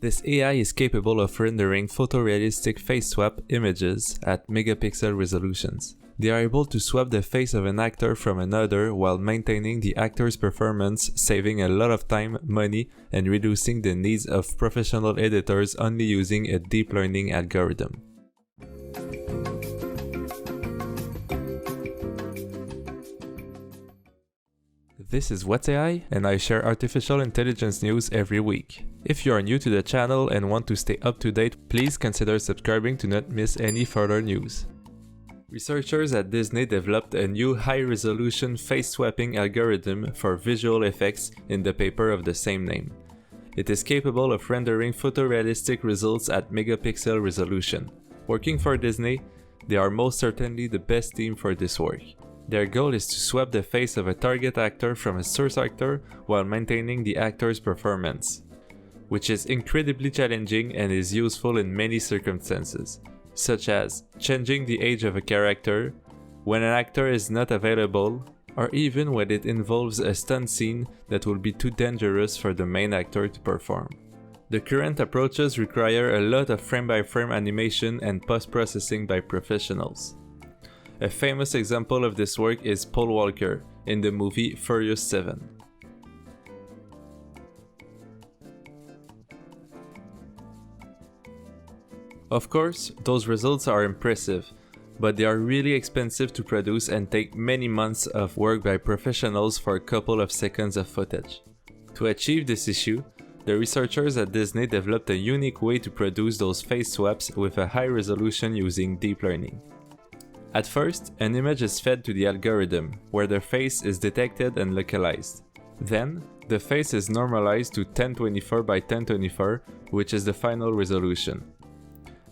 This AI is capable of rendering photorealistic face swap images at megapixel resolutions. They are able to swap the face of an actor from another while maintaining the actor's performance, saving a lot of time, money, and reducing the needs of professional editors only using a deep learning algorithm. This is What's AI, and I share artificial intelligence news every week. If you are new to the channel and want to stay up to date, please consider subscribing to not miss any further news. Researchers at Disney developed a new high-resolution face-swapping algorithm for visual effects in the paper of the same name. It is capable of rendering photorealistic results at megapixel resolution. Working for Disney, they are most certainly the best team for this work. Their goal is to swap the face of a target actor from a source actor while maintaining the actor's performance, which is incredibly challenging and is useful in many circumstances, such as changing the age of a character, when an actor is not available, or even when it involves a stunt scene that will be too dangerous for the main actor to perform. The current approaches require a lot of frame-by-frame animation and post-processing by professionals. A famous example of this work is Paul Walker in the movie Furious 7. Of course, those results are impressive, but they are really expensive to produce and take many months of work by professionals for a couple of seconds of footage. To achieve this issue, the researchers at Disney developed a unique way to produce those face swaps with a high resolution using deep learning. At first, an image is fed to the algorithm, where the face is detected and localized. Then, the face is normalized to 1024 by 1024, which is the final resolution.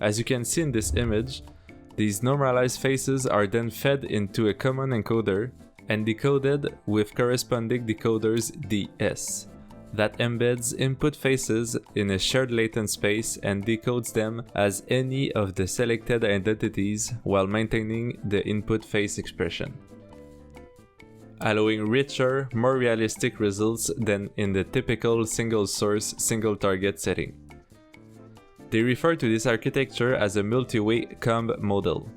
As you can see in this image, these normalized faces are then fed into a common encoder and decoded with corresponding decoders DS that embeds input faces in a shared latent space and decodes them as any of the selected identities while maintaining the input face expression, allowing richer, more realistic results than in the typical single source, single target setting. They refer to this architecture as a multi-way comb model,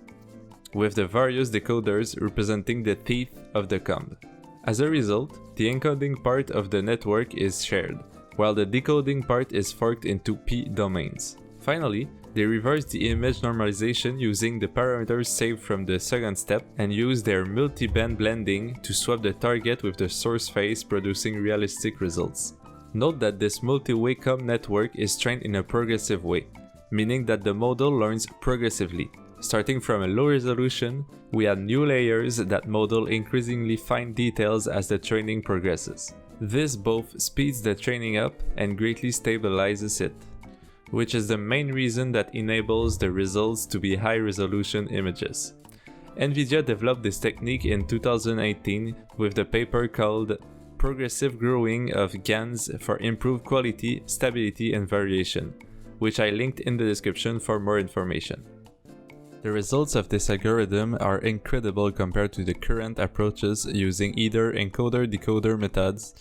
with the various decoders representing the teeth of the comb. As a result, the encoding part of the network is shared, while the decoding part is forked into P domains. Finally, they reverse the image normalization using the parameters saved from the second step and use their multi-band blending to swap the target with the source face, producing realistic results. Note that this multi-way comb network is trained in a progressive way, meaning that the model learns progressively. Starting from a low resolution, we add new layers that model increasingly fine details as the training progresses. This both speeds the training up and greatly stabilizes it, which is the main reason that enables the results to be high-resolution images. NVIDIA developed this technique in 2018 with the paper called Progressive Growing of GANs for Improved Quality, Stability and Variation, which I linked in the description for more information. The results of this algorithm are incredible compared to the current approaches using either encoder-decoder methods,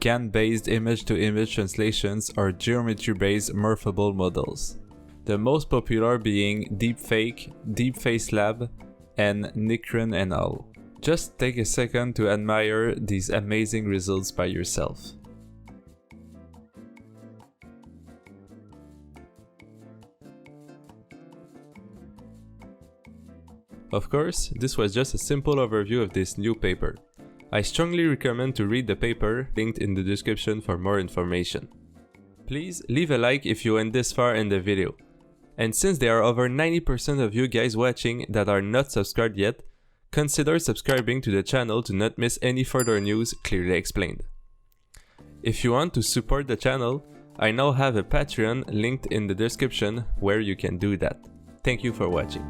GAN-based image-to-image translations, or geometry-based morphable models. The most popular being Deepfake, DeepFaceLab, and Nicron and al. Just take a second to admire these amazing results by yourself. Of course, this was just a simple overview of this new paper. I strongly recommend to read the paper, linked in the description for more information. Please leave a like if you went this far in the video. And since there are over 90% of you guys watching that are not subscribed yet, consider subscribing to the channel to not miss any further news clearly explained. If you want to support the channel, I now have a Patreon linked in the description where you can do that. Thank you for watching.